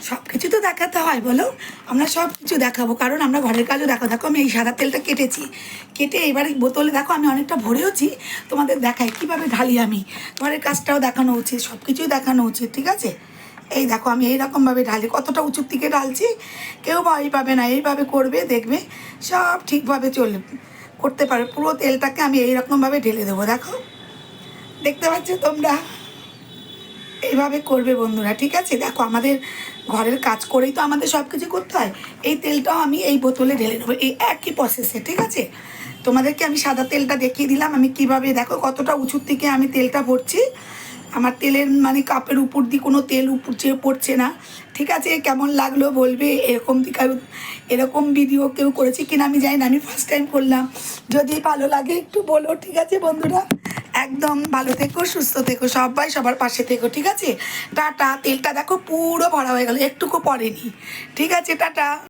সব কিছু তো দেখাতে হয় বলো, আমরা সব কিছু দেখাবো, কারণ আমরা ঘরের কাজও দেখো আমি এই সাদা তেলটা কেটে এবারে বোতলে দেখো আমি অনেকটা ভরেওছি, তোমাদের দেখাই কীভাবে ঢালি আমি। ঘরের কাজটাও দেখানো উচিত, সব কিছুই দেখানো উচিত, ঠিক আছে। এই দেখো আমি এইরকমভাবে ঢালি, কতটা উঁচুর দিকে ঢালছি, কেউ ভয় পাবে না, এইভাবে করবে দেখবে সব ঠিকভাবে করতে পারবে। পুরো তেলটাকে আমি এইরকমভাবে ঢেলে দেবো, দেখো দেখতে পাচ্ছ তোমরা, এইভাবে করবে বন্ধুরা, ঠিক আছে। দেখো আমাদের ঘরের কাজ করেই তো আমাদের সব কিছু করতে হয়। এই তেলটাও আমি এই বোতলে ঢেলে নেবো, এই একই প্রসেসে, ঠিক আছে। তোমাদেরকে আমি সাদা তেলটা দেখিয়ে দিলাম আমি কিভাবে, দেখো কতটা উঁচুর থেকে আমি তেলটা ভরছি। আমার তেলের মানে কাপের উপর দিয়ে কোনো তেল উপর চেয়ে পড়ছে না, ঠিক আছে। কেমন লাগলো বলবে, এরকম ভিডিও কেউ করেছে কিনা আমি জানি না, আমি ফার্স্ট টাইম করলাম। যদি ভালো লাগে একটু বলো, ঠিক আছে বন্ধুরা। একদম ভালো থেকো, সুস্থ থেকো, সবাই সবার পাশে থেকো, ঠিক আছে। টাটা। তেলটা দেখো পুরো ভরা হয়ে গেল, একটুকু পড়েনি, ঠিক আছে, টাটা।